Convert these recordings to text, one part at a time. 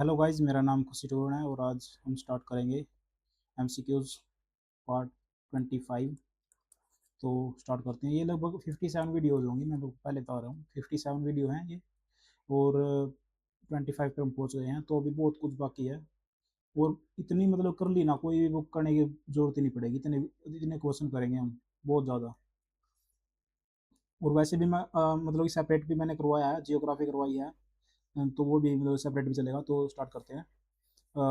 Hello guys, मेरा नाम खुशी टोरन है और आज हम स्टार्ट करेंगे एमसीक्यूज पार्ट 25। तो स्टार्ट करते हैं। ये लगभग 57 वीडियोज़ होंगी, मैं तो पहले बता रहा हूँ 57 वीडियो हैं ये। और 25 पे हम पहुँच गए हैं, तो अभी बहुत कुछ बाकी है। और इतनी मतलब कर ली ना, कोई भी बुक करने की जरूरत ही नहीं पड़ेगी, इतने इतने क्वेश्चन करेंगे हम, बहुत ज़्यादा। और वैसे भी मैं मतलब कि सेपरेट भी मैंने करवाया है, जियोग्राफी करवाई है। तो वो भी मतलब सेपरेट भी चलेगा। तो स्टार्ट करते हैं।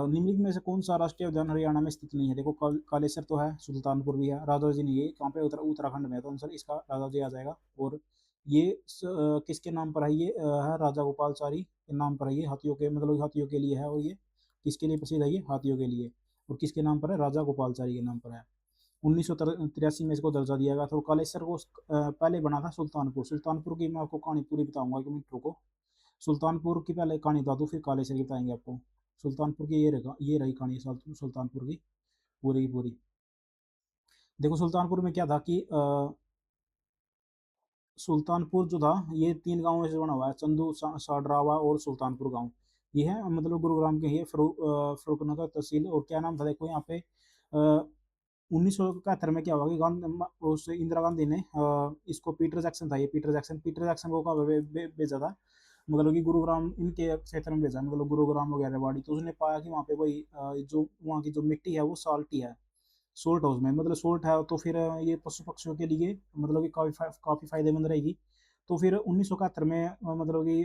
निम्नलिखित में से कौन सा राष्ट्रीय उद्यान हरियाणा में स्थित नहीं है? देखो, कालेसर तो है, सुल्तानपुर भी है, राजा जी नहीं है। कहाँ पे? उत्तराखंड में है, तो आंसर इसका राजा जी आ जाएगा। और ये किसके नाम पर है? ये है राजा गोपालचारी के नाम पर है। ये हाथियों के मतलब हाथियों के लिए है। और ये किसके लिए प्रसिद्ध है? ये हाथियों के लिए। और किसके नाम पर है? राजा गोपालचारी के नाम पर है। 1983 में इसको दर्जा दिया गया था। और कालेसर को पहले बना था सुल्तानपुर। सुल्तानपुर की मैं आपको कहानी पूरी बताऊंगा, एक मिनट रुको। सुल्तानपुर की पहले कहानी बता दूँ, फिर कालेसर की बताएंगे आपको। सुल्तानपुर की ये रही कहानी सुल्तानपुर की पूरी की पूरी। देखो, सुल्तानपुर में क्या था कि सुल्तानपुर जो था ये 3 गांवों से बना हुआ है, चंदू, साडरावा और सुल्तानपुर गांव। ये है मतलब गुरुग्राम के ही फरुखनगर तहसील। और क्या नाम था? देखो यहाँ पे 1971 में क्या हुआ कि उस इंदिरा गांधी ने इसको पीटर जैक्सन था, ये पीटर जैक्सन को कहा भेजा था, मतलब कि गुरुग्राम इनके क्षेत्र में भेजा, मतलब गुरुग्राम वगैरह वाड़ी। तो उसने पाया कि वहाँ पे वही जो वहाँ की जो मिट्टी है वो साल्टी है। सोल्ट हाउस में मतलब सोल्ट है, तो फिर ये पशु पक्षियों के लिए मतलब कि काफ़ी फायदेमंद रहेगी। तो फिर 1971 में मतलब कि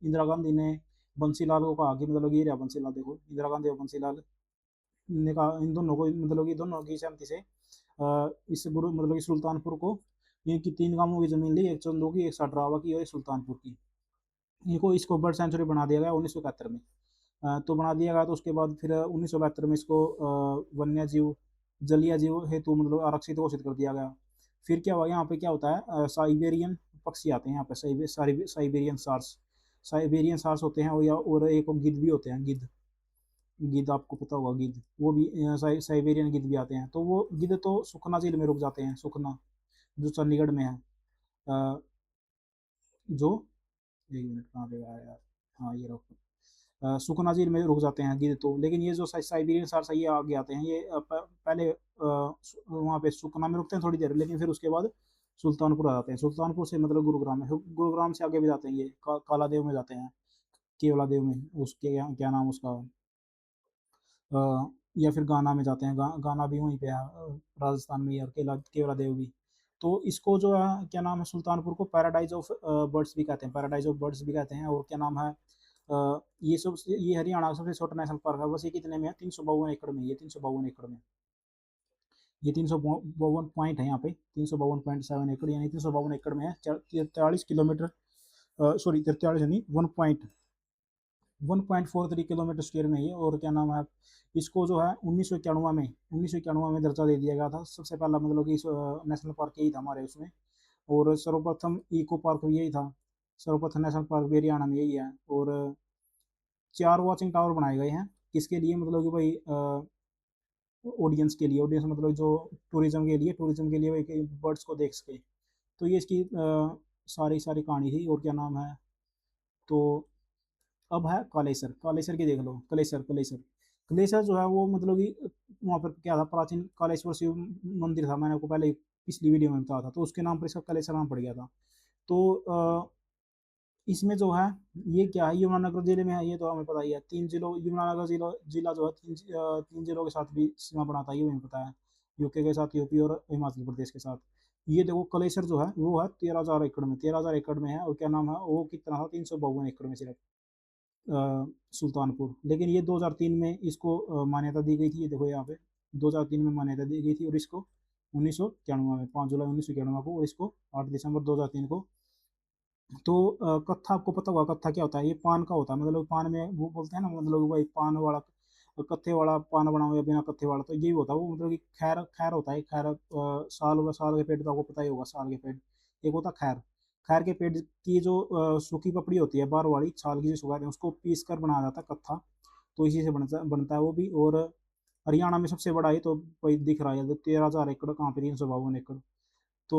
इंदिरा गांधी ने बंसीलाल को कहा कि मतलब ये रहा बंसीलाल, देखो इंदिरा गांधी और बंसीलाल ने कहा, इन दोनों को मतलब कि दोनों की सहमति से इस गुरु मतलब कि सुल्तानपुर को, इनकी 3 गांवों की जमीन ली, एक चंदो की, एक सटरावा की और एक सुल्तानपुर की। इनको इसको बर्ड सेंचुरी बना दिया गया 1971 में। तो बना दिया गया। तो उसके बाद फिर 1972 में इसको वन्य जीव जलीय जीव हेतु मतलब आरक्षित घोषित कर दिया गया। फिर क्या हुआ, यहाँ पे क्या होता है, साइबेरियन पक्षी आते हैं यहाँ पे, साइबेरियन सार्स होते हैं। और एक गिद्ध भी होते हैं, गिद्ध। गिद्ध आपको पता होगा, गिद्ध वो भी साइबेरियन गिद्ध भी आते हैं। तो वो गिद्ध तो सुखना झील में रुक जाते हैं, सुखना जो चंडीगढ़ में है। अ, जो एक मिनट, कहाँ पे गया यार? हाँ, ये रखो। सुखना झील में रुक जाते हैं गिद्ध तो। लेकिन ये जो साइबेरियन सार्स है ये आगे आते हैं। ये पहले वहाँ पे सुखना में रुकते हैं थोड़ी देर, लेकिन फिर उसके बाद सुल्तानपुर आ जाते हैं। सुल्तानपुर से मतलब गुरुग्राम है, गुरुग्राम से आगे भी जाते हैं ये, काला देव में जाते हैं, केवला देव में। उसके क्या नाम उसका, या फिर गाना में जाते हैं। गाना भी वहीं पे है, राजस्थान में ही है, और केवला देव भी। तो इसको जो है क्या नाम है, सुल्तानपुर को पैराडाइज ऑफ बर्ड्स भी कहते हैं, पैराडाइज ऑफ बर्ड्स भी कहते हैं। और क्या नाम है, ये हरियाणा का सबसे छोटा नेशनल पार्क है। बस ये कितने में है? 352 एकड़ में। ये 352 एकड़ में, ये 352 पॉइंट है यहाँ पे, 352.7 एकड़, यानी 352 एकड़ में है। 43 किलोमीटर, सॉरी 43 नहीं, 1.43 किलोमीटर स्क्वायर में ये। और क्या नाम है, इसको जो है 1991 में दर्जा दे दिया गया था। सबसे पहला मतलब कि नेशनल पार्क यही था हमारे उसमें। और सर्वप्रथम इको पार्क भी यही था। सर्वप्रथम नेशनल पार्क भी हरियाणा में यही है। और 4 वॉचिंग टावर बनाए गए हैं। किसके लिए? मतलब कि भाई ऑडियंस के लिए, ऑडियंस मतलब जो टूरिज्म के लिए भाई बर्ड्स को देख सके। तो ये इसकी सारी सारी कहानी थी। और क्या नाम है, तो अब है कालेसर। कालेसर की देख लो, कलेसर कलेसर कलेसर जो है वो मतलब कि वहाँ पर क्या था, प्राचीन कालेश्वर शिव मंदिर था। मैंने आपको पहले पिछली वीडियो में बताया था। तो उसके नाम पर इसका कलेसर नाम पड़ गया था। तो इसमें जो है ये क्या है, यमुनानगर जिले में है, ये तो हमें पता ही है। 3 जिलों, यमुनानगर जिला जिला जो है 3 जिलों के साथ भी सीमा बनाता है, ये हमें पता है। यूके के साथ, यूपी और हिमाचल प्रदेश के साथ। ये देखो कलेसर जो है वो है 13,000 एकड़ में, 13,000 एकड़ में है। और क्या नाम है, वो कितना था? 352 एकड़ में सिर्फ सुल्तानपुर। लेकिन ये 2003 में इसको मान्यता दी गई थी। ये देखो यहाँ पे 2003 में मान्यता दी गई थी। और इसको 1991 में, 5 जुलाई 1991 को, और इसको 8 दिसंबर 2003 को। तो कत्था आपको पता होगा, कत्था क्या होता है? ये पान का होता है। मतलब पान में वो बोलते हैं ना, मतलब भाई पान वाला, कत्थे वाला पान बना हुआ या बिना कत्थे वाला, तो ये होता है वो। मतलब कि खैर खैर होता है, खैर साल के पेड़ तो आपको पता ही होगा, साल के पेड़। एक होता है खैर। खैर के पेड़ की जो सूखी पपड़ी होती है, बार वाली छाल की जो सुखाते हैं, उसको पीस कर बनाया जाता है कत्था। तो इसी से बनता है वो भी। और हरियाणा में सबसे बड़ा ये तो भाई दिख रहा है, 13,000 एकड़ कहाँ पे, 352 एकड़। तो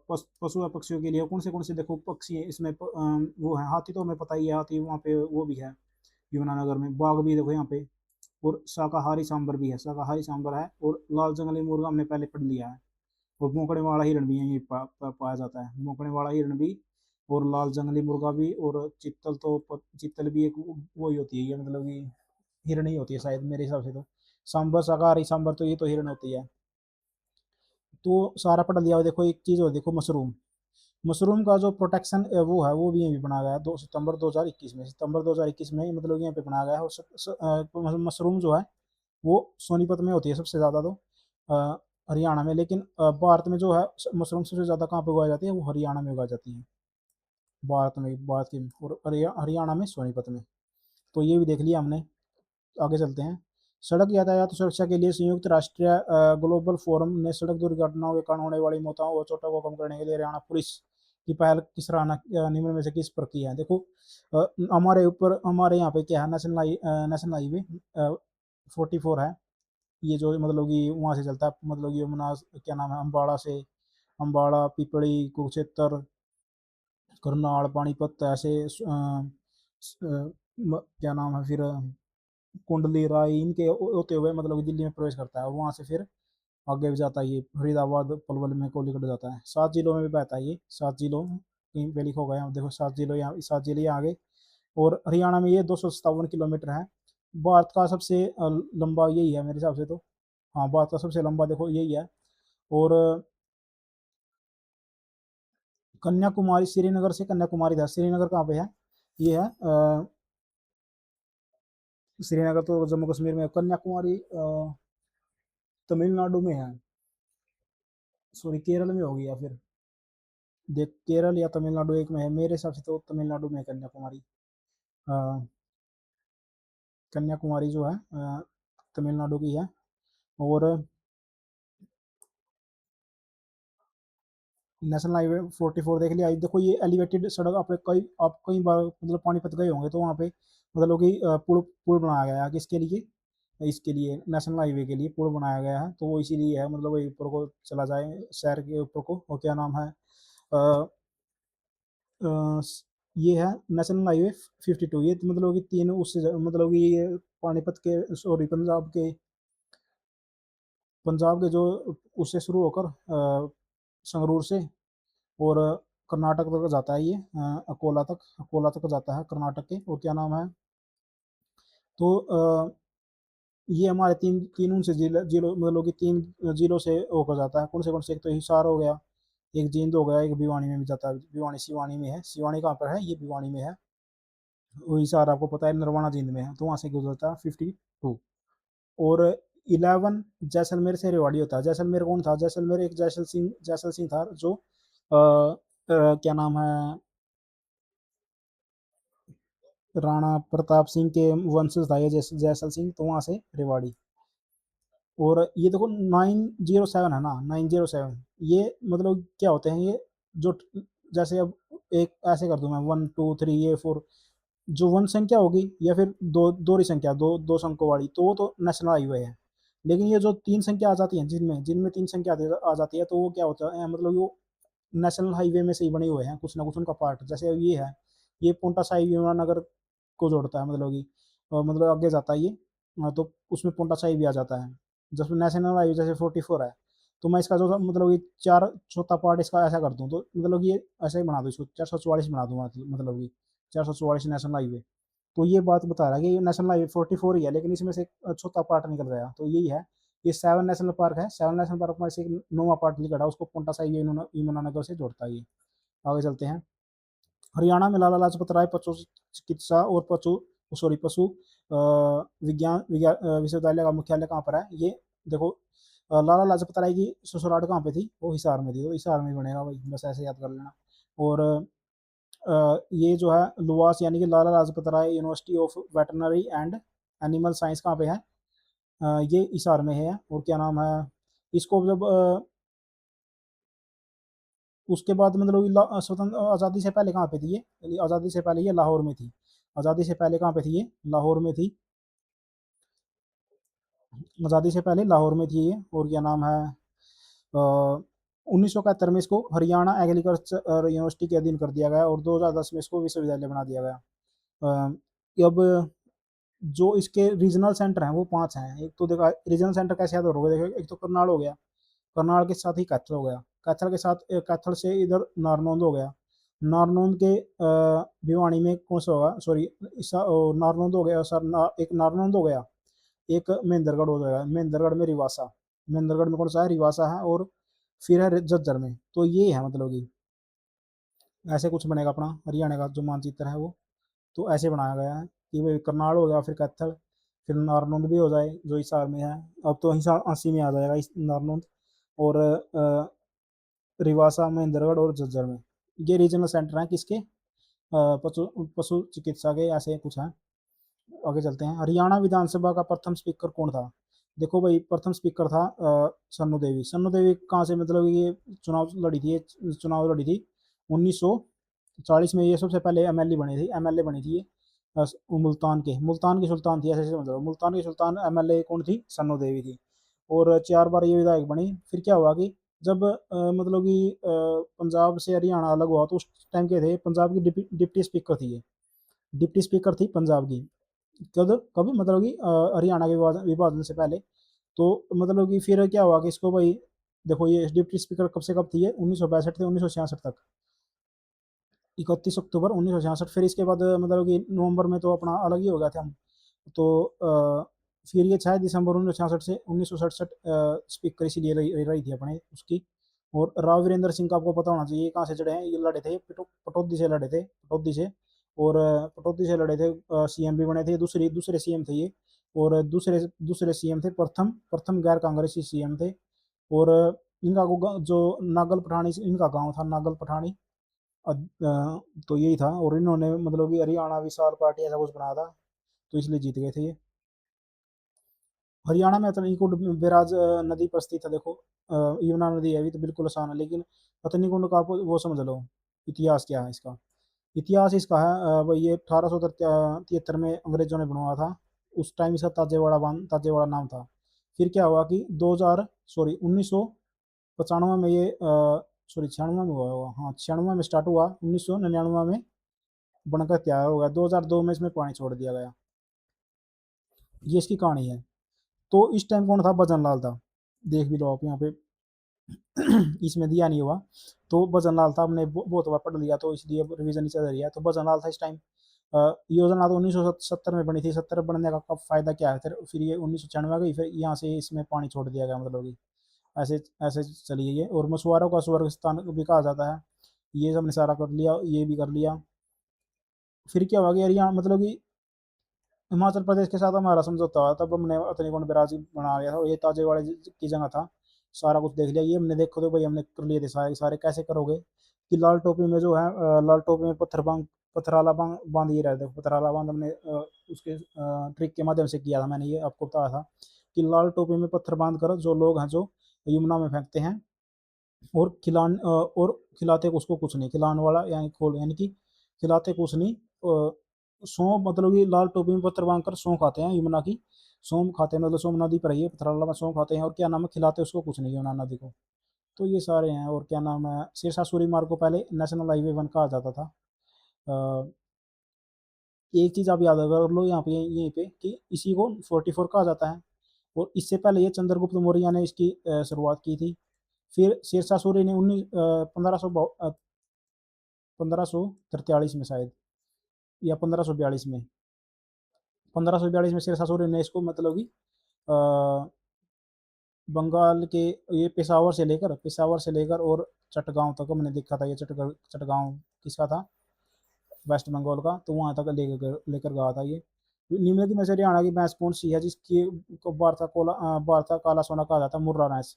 पशु और पक्षियों के लिए कौन से देखो पक्षी हैं इसमें, वो है हाथी, तो हमें पता ही है, हाथी वहाँ पे वो भी है। यमुनानगर में बाघ भी देखो यहाँ पे, और शाकाहारी सांबर भी है, शाकाहारी सांबर है, और लाल जंगली मुर्गा हमने पहले पढ़ लिया है, और मोकड़े वाला हिरण भी यहीं पाया जाता है, मोकड़े वाला हिरण भी, और लाल जंगली मुर्गा भी, और चित्तल तो चित्तल भी एक वही होती है, ये मतलब कि हिरण ही होती है शायद मेरे हिसाब से तो। सांबर शाकाहारी सांबर तो ये तो हिरण होती है। तो सारा पढ़ लिया। देखो एक चीज़ और देखो, मशरूम, मशरूम का जो प्रोटेक्शन वो है वो भी यहीं पे बनाया गया है 2 सितंबर 2021 में, सितंबर 2021 में मतलब यहाँ पे बनाया गया है। और मशरूम जो है वो सोनीपत में होती है सबसे ज़्यादा, तो हरियाणा में, लेकिन भारत में जो है मशरूम सबसे ज़्यादा कहाँ पे उगाई जाती है, वो हरियाणा में उगाई जाती है, भारत में, भारत की, और हरियाणा में सोनीपत में। तो ये भी देख लिया हमने। आगे चलते हैं। सड़क यातायात सुरक्षा के लिए संयुक्त राष्ट्र ग्लोबल फोरम ने सड़क दुर्घटनाओं के कारण होने वाली मौतों और चोटों को कम करने के लिए हरियाणा पुलिस की पहल की सराहना निम्न में से किस पर की है। देखो हमारे ऊपर, हमारे यहाँ पे क्या है, नेशनल हाईवे 44 है, ये जो मतलब कि वहाँ से चलता है, मतलब कि यमुना, क्या नाम है, अम्बाड़ा से, अम्बाड़ा, पिपली, कुरुक्षेत्र, करनाल, पानीपत, ऐसे क्या नाम है फिर, कुंडली, राय, इनके होते हुए मतलब कि दिल्ली में प्रवेश करता है, और वहाँ से फिर आगे भी जाता है, ये फरीदाबाद, पलवल में कोलीकट जाता है, 7 जिलों में भी बहता है ये, 7 जिलों, कहीं पे लिखा होगा यहाँ देखो, 7 जिलों, यहाँ 7 जिले यहाँ आगे। और हरियाणा में ये 257 किलोमीटर है। भारत का सबसे लंबा यही है मेरे हिसाब से तो, हाँ भारत का सबसे लंबा देखो यही है। और कन्याकुमारी, श्रीनगर से कन्याकुमारी था, श्रीनगर कहाँ पे है, ये है श्रीनगर तो जम्मू कश्मीर में, कन्याकुमारी तमिलनाडु में है, सॉरी केरल में होगी, या फिर देख केरल या तमिलनाडु एक में है, मेरे हिसाब से तो तमिलनाडु में है कन्याकुमारी। अ, कन्याकुमारी जो है तमिलनाडु की है। और नेशनल हाईवे 44 देख लिया। देखो ये एलिवेटेड सड़क, आप कई बार मतलब पानीपत गए होंगे, तो वहाँ पे मतलब कि पुल पुल बनाया गया है, किसके लिए, इसके लिए, नेशनल हाईवे के लिए पुल बनाया गया है, तो वो इसीलिए है, मतलब वही ऊपर को चला जाए, शहर के ऊपर को, और क्या नाम है, अ, अ, ये है नेशनल हाईवे 52, ये तो मतलब कि तीन उससे मतलब कि ये पानीपत के, सॉरी पंजाब के जो उससे शुरू होकर संगरूर से, और कर्नाटक तक जाता है ये, अकोला तक जाता है कर्नाटक के, और क्या नाम है, तो ये हमारे तीन उनसे जिलों मतलब कि तीन जिलों से होकर जाता है, कौन से, एक तो हिसार हो गया, एक जींद हो गया, एक भिवानी में भी जाता है, भिवानी सिवानी में है, सिवानी कहाँ पर है, ये भिवानी में है, वो हिसार आपको पता है नरवाना जींद में है, तो वहाँ से गुजरता है 52। और 11 जैसलमेर से रेवाड़ी होता है। जैसलमेर कौन था, जैसलमेर एक जैसल सिंह था, जो क्या नाम है, राणा प्रताप सिंह के वंशज था ये, जैसल सिंह, तो वहाँ से रेवाड़ी। और ये देखो 907 है ना, 907, ये मतलब क्या होते हैं ये, जो जैसे अब एक ऐसे कर दूं मैं, 1 2 3 ये 4, जो वन संख्या होगी, या फिर दो दोहरी संख्या, दो अंकों वाली, तो वो तो नेशनल हाईवे है। लेकिन ये जो तीन संख्या आ जाती है, जिनमें जिनमें तीन संख्या आ जाती है, तो वो क्या होता है, मतलब वो नेशनल हाईवे में से ही बने हुए हैं, कुछ ना कुछ उनका पार्ट, जैसे ये है, ये पोंटा साहिब यमुनानगर को जोड़ता है, मतलब कि मतलब आगे जाता है ये, तो उसमें पोंटा साहिब भी आ जाता है, जैसे नेशनल हाईवे जैसे 44 है। तो मैं इसका जो मतलब कि चार चौथा पार्ट इसका ऐसा कर दूँ, तो मतलब कि ये ऐसे ही बना दूँ, इसको 444 बना दूंगा, मतलब कि 444 नेशनल हाईवे। तो ये बात बता रहा है कि ये नेशनल हाईवे 44 ही है, लेकिन इसमें से एक चौथा पार्ट निकल गया, तो यही है, ये 7 नेशनल पार्क है, 7 नेशनल पार्क में से एक नौवां पार्ट निकल रहा है, उसको पोंटा साहिब यमुनानगर से जोड़ता है ये। आगे चलते हैं। हरियाणा में लाला लाजपत राय पशु चिकित्सा और पशु विज्ञान विश्वविद्यालय का मुख्यालय कहाँ पर है, ये देखो लाला लाजपत राय की ससुराल कहाँ पे थी, वो हिसार में थी, तो हिसार में ही बनेगा भाई, बस ऐसे याद कर लेना। और ये जो है लुवास, यानी कि Lala Lajpat Rai university of veterinary and animal science कहाँ पे है, ये हिसार में है। और क्या नाम है, इसको जब उसके बाद मतलब स्वतंत्र आज़ादी से पहले कहाँ पे थी ये, आज़ादी से पहले ये लाहौर में थी, आज़ादी से पहले कहाँ पे थी ये, लाहौर में थी, आज़ादी से पहले लाहौर में थी ये। और क्या नाम है, 1971 में इसको हरियाणा एग्रीकल्चर यूनिवर्सिटी के अधीन कर दिया गया, और 2010 में इसको विश्वविद्यालय बना दिया गया। अब जो इसके रीजनल सेंटर हैं वो 5 हैं। एक तो देखो रीजनल सेंटर कैसे याद करोगे, देखो एक तो करनाल हो गया, करनाल के साथ ही कैथल हो गया, कैथल के साथ कैथल से इधर नारनौंद हो गया, नारनौंद के भिवानी में कौन सा होगा, सॉरी नारनौंद हो गया सर, एक नारनौंद हो गया, एक महेंद्रगढ़ हो जाएगा, महेंद्रगढ़ में रिवासा, महेंद्रगढ़ में कौन सा है, रिवासा है, और फिर है झज्जर में। तो ये है मतलब कि ऐसे कुछ बनेगा अपना हरियाणा का जो मानचित्र है वो। तो ऐसे बनाया गया है कि भाई करनाल हो गया, फिर कैथल, फिर नारनौंद भी हो जाए जो हिसार में है। अब तो हिसार 80 में आ जाएगा इस नारनौंद, और रिवासा, महेंद्रगढ़ और झज्जर में। ये रीजनल सेंटर हैं किसके, पशु पशु चिकित्सा के, ऐसे कुछ हैं। आगे चलते हैं। हरियाणा विधानसभा का प्रथम स्पीकर कौन था। देखो भाई प्रथम स्पीकर था सन्नू देवी। सन्नू देवी कहाँ से, मतलब ये चुनाव लड़ी थी 1940 में। ये सबसे पहले एमएलए बनी थी, एमएलए बनी थी ये मुल्तान की सुल्तान थी, ऐसे मतलब मुल्तान की सुल्तान एमएलए कौन थी, सन्नू देवी थी। और 4 बार ये विधायक बनी। फिर क्या हुआ कि जब मतलब कि पंजाब से हरियाणा अलग हुआ तो उस टाइम के थे, पंजाब की डिप्टी स्पीकर थी ये, डिप्टी स्पीकर थी पंजाब की। कब कब मतलब कि हरियाणा के विभाजन से पहले। तो मतलब कि फिर क्या हुआ कि इसको भाई, देखो ये डिप्टी स्पीकर कब से कब थी, ये 1962 से 1966 तक, 31 अक्टूबर 1966। फिर इसके बाद मतलब कि नवंबर में तो अपना अलग ही हो गया थे हम। तो फिर ये 6 दिसंबर 1966 से 1967 स्पीकर इसीलिए रही थी अपने उसकी। और राव वीरेंद्र सिंह का आपको पता होना चाहिए, ये कहाँ से चढ़े हैं, ये लड़े थे पटौदी से लड़े थे, पटौदी से। और पटौदी से लड़े थे, सीएम भी बने थे, दूसरे दूसरे सीएम थे ये। और दूसरे दूसरे सीएम थे, प्रथम प्रथम गैर कांग्रेसी सीएम थे। और इनका जो नागल पठानी, इनका गांव था नागल पठानी। तो यही था, और इन्होंने मतलब कि हरियाणा विशाल पार्टी ऐसा कुछ बनाया था, तो इसलिए जीत गए थे ये। हरियाणा में हथनीकुंड बैराज नदी पर स्थित है। देखो यमुना नदी है, अभी तो बिल्कुल आसान है, लेकिन हथनीकुंड का आप वो समझ लो इतिहास क्या है इसका। इतिहास इसका है भाई, ये 1873 में अंग्रेजों ने बनवाया था। उस टाइम इसका ताजेवाड़ा नाम था। फिर क्या हुआ कि 2000 सॉरी 1995 में ये सॉरी 96 में हुआ होगा, हाँ 96 में स्टार्ट हुआ, 1999 में बनकर तैयार हो गया, 2002 में इसमें पानी छोड़ दिया गया। ये इसकी कहानी है। तो इस टाइम कौन था, भजन लाल था। देख भी लो आप यहाँ पे इसमें दिया नहीं हुआ। तो भजन लाल था, हमने बहुत बार पढ़ लिया तो इसलिए रिवीजन चल रही है। तो भजन लाल था इस टाइम। योजना तो 1970 में बनी थी, 70 बनने का कब फायदा क्या है, फिर ये 1996 गई, फिर यहाँ से इसमें पानी छोड़ दिया गया, मतलब कि ऐसे ऐसे चली गई है। और मछुआरों का स्वर्ग स्थान भी कहा जाता है। ये हमने सारा कर लिया, ये भी कर लिया। फिर क्या हुआ कि हरियाणा मतलब कि हिमाचल प्रदेश के साथ हमारा समझौता हुआ, तब हमने अतनीकुंड बैराज बना लिया था, और ये ताजेवाड़े की जगह था। सारा कुछ देख लिया, ये हमने देखो तो भाई हमने कर लिए थे सारे सारे। कैसे करोगे कि लाल टोपी में जो है लाल टोपी में पथराला बांध बांध ये रहे थे, पथराला बांध हमने उसके ट्रिक के माध्यम से किया था, मैंने ये आपको बताया था कि लाल टोपी में पत्थर बांध कर जो लोग हैं जो यमुना में फेंकते हैं, और खिलाते उसको कुछ नहीं, खिलाने वाला यानी खोल यानी कि खिलाते कुछ नहीं। सौंफ मतलब कि लाल टोपी में पत्थर बांध कर सौंफ खाते हैं यमुना की, सौंफ खाते हैं, मतलब सोम नदी पर ही है पथराला में सौंफ खाते हैं, और क्या नाम है, खिलाते उसको कुछ नहीं यमुना नदी को। तो ये सारे हैं। और क्या नाम है, सिरसा सूरी मार्ग को पहले नेशनल हाईवे 1 कहा जाता था। अ, एक चीज़ आप याद कर लो यहाँ पे, यहीं पे कि इसी को 44 कहा जाता है। और इससे पहले ये चंद्रगुप्त मौर्य ने इसकी शुरुआत की थी। फिर शेरशाह सूरी ने 1543 में शायद, या 1542 में, 1542 में शेरशाह सूरी ने इसको मतलब कि बंगाल के, ये पेशावर से लेकर और चटगांव तक हमने देखा था। ये चटगांव किसका था, वेस्ट बंगाल का, तो वहाँ तक लेकर लेकर गया था ये। निम्नलिखित में से हरियाणा की भैंस कौन सी है जिसकी को वार्ता काला सोना कहा जाता है, मुर्रा भैंस।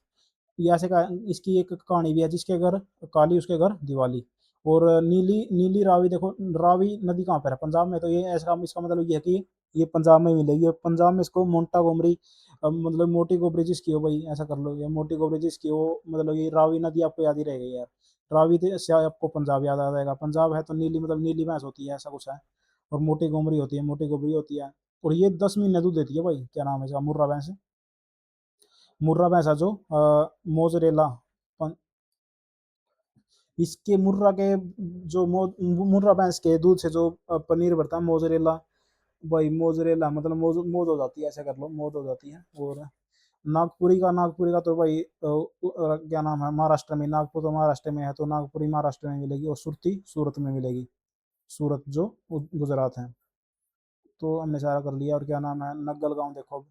ये ऐसे का, इसकी एक कहानी भी है, जिसके घर काली उसके घर दिवाली। और नीली नीली रावी, देखो रावी नदी कहाँ पर है, पंजाब में। तो ये ऐसा इसका मतलब ये है कि ये पंजाब में मिलेगी, और पंजाब में इसको मोंटा गोमरी मतलब मोटी गोबरी जिसकी हो भाई, ऐसा कर लो, ये मोटी गोबरी जिसकी हो, मतलब ये रावी नदी आपको याद ही रहेगी यार। रावी से आपको पंजाब याद आ जाएगा, पंजाब है तो नीली मतलब नीली भैंस होती है, ऐसा कुछ है। और मोटी गोमरी होती है, मोटी गोबरी होती है। और ये 10 महीने दूध देती है भाई, क्या नाम है इसका, मुर्रा भैंस। मुर्रा भैंसा जो मोजरेला, इसके मुर्रा के जो मुर्रा भैंस के दूध से जो पनीर बनता है मोजरेला, भाई मोजरेला मतलब मोज हो जाती है, ऐसे कर लो, मोज हो जाती है। और नागपुरी का तो भाई क्या नाम है, महाराष्ट्र में, नागपुर तो महाराष्ट्र में है, तो नागपुरी महाराष्ट्र में मिलेगी, और सुरती सूरत में मिलेगी, सूरत जो गुजरात है। तो हमने सारा कर लिया। और क्या नाम है, नग्गल गांव देखो।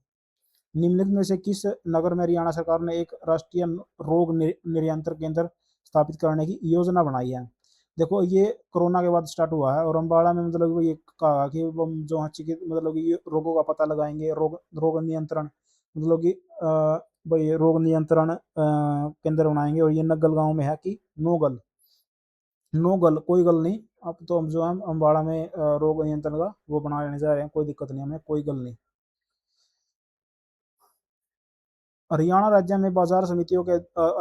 निम्नलिखित में से किस नगर में हरियाणा सरकार ने एक राष्ट्रीय रोग नियंत्रण केंद्र स्थापित करने की योजना बनाई है? देखो ये कोरोना के बाद स्टार्ट हुआ है, और अम्बाड़ा में मतलब ये कहा कि वो जो है मतलब कि ये रोगों का पता लगाएंगे, रोग रोग नियंत्रण मतलब कि भाई रोग नियंत्रण केंद्र बनाएंगे। और ये नग्गल गांव में है कि नोगल, नोगल कोई गल नहीं। अब तो हम जो है अम्बाड़ा में रोग नियंत्रण का वो बनाने जा रहे हैं, कोई दिक्कत नहीं हमें, कोई गल नहीं। हरियाणा राज्य में बाजार समितियों के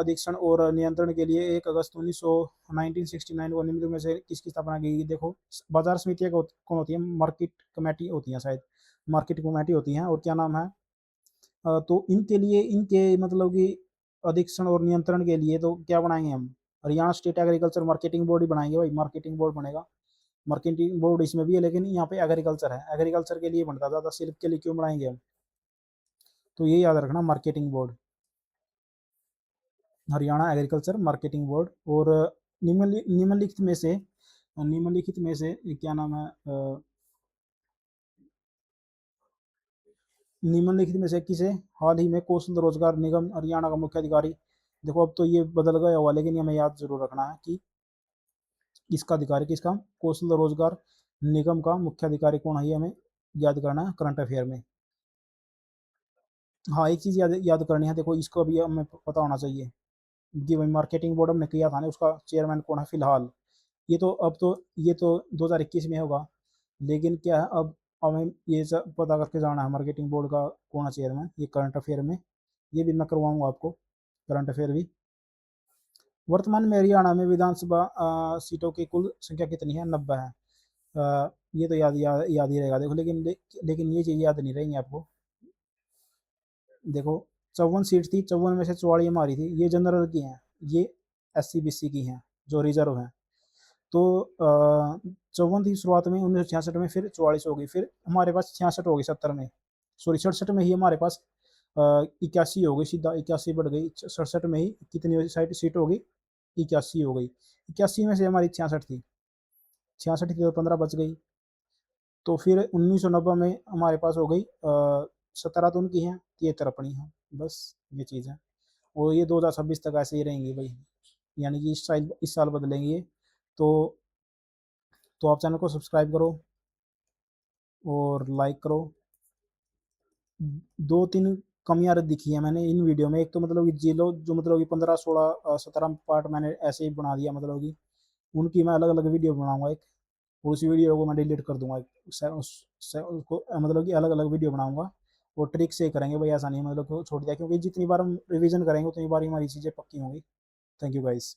अधीक्षण और नियंत्रण के लिए 1 अगस्त 1969 को निम्नलिखित में से किसकी स्थापना की गई? देखो बाजार समितियां कौन होती है? मार्केट कमेटी होती है शायद, मार्केट कमेटी होती हैं। और क्या नाम है, तो इनके लिए, इनके मतलब कि अधीक्षण और नियंत्रण के लिए तो क्या बनाएंगे हम? Haryana state agriculture marketing board ही बनाएंगे भाई, मार्केटिंग बोर्ड बनेगा। मार्केटिंग बोर्ड इसमें भी है, लेकिन यहाँ पे एग्रीकल्चर है, एग्रीकल्चर के लिए बनता था, सिर्फ के लिए क्यों बनाएंगे हम? तो ये याद रखना, marketing board, Haryana agriculture marketing board. और निम्नलिखित में से, निम्नलिखित में से क्या नाम है, निम्नलिखित में से किसे हाल ही में कौशल रोजगार निगम हरियाणा का मुख्य अधिकारी? देखो अब तो ये बदल गया हुआ, लेकिन ये हमें याद जरूर रखना है कि किसका अधिकारी, किसका, कौशल रोजगार निगम का मुख्य अधिकारी कौन है, ये हमें याद करना है करंट अफेयर में। हाँ एक चीज याद करनी है, देखो इसको भी हमें पता होना चाहिए कि भाई मार्केटिंग बोर्ड हमने किया था ना, उसका चेयरमैन कौन है फिलहाल। ये तो अब तो ये तो 2021 में होगा, लेकिन क्या है अब हमें ये सब पता करके जाना है मार्केटिंग बोर्ड का कौन है चेयरमैन, ये करंट अफेयर में, ये भी मैं करवाऊंगा आपको, करंट अफेयर भी। वर्तमान में हरियाणा में विधानसभा सीटों की कुल संख्या कितनी है? 90 है। ये तो याद ही रहेगा देखो, लेकिन ये चीज़ याद नहीं रहेंगी आपको। देखो 54 सीट थी, 54 में से 44 हमारी थी, ये जनरल की हैं, ये SC BC की हैं जो रिजर्व हैं। तो 54 थी शुरुआत में 1966 में, फिर 44 हो गई, फिर हमारे पास 66 हो गई 70 में, सॉरी 67 में ही हमारे पास 81 हो गई, सीधा 81 बढ़ गई 67 में ही, कितनी सीट हो गई? 81 हो गई। 81 में से हमारी 66 थी, 66 थी तो 15 बच गई। तो फिर 1990 में हमारे पास हो गई 17 तो उनकी हैं, 73 अपनी हैं, बस ये चीज़ है। और ये 2026 तक ऐसे ही रहेंगी भाई, यानी कि इस साल बदलेंगे ये। तो तो आप चैनल को सब्सक्राइब करो और लाइक करो। दो तीन कमियां दिखी है मैंने इन वीडियो में, एक तो मतलब कि जिलो जो मतलब कि 15 16 17 पार्ट मैंने ऐसे ही बना दिया, मतलब कि उनकी मैं अलग अलग वीडियो बनाऊंगा एक, और उसी वीडियो को मैं डिलीट कर दूंगा उसको मतलब कि अलग अलग वीडियो बनाऊंगा। वो ट्रिक से करेंगे भाई, ऐसा नहीं मतलब छोड़ दिया, क्योंकि जितनी बार हम रिवीजन करेंगे उतनी बार हमारी चीज़ें पक्की होंगी। Thank you guys.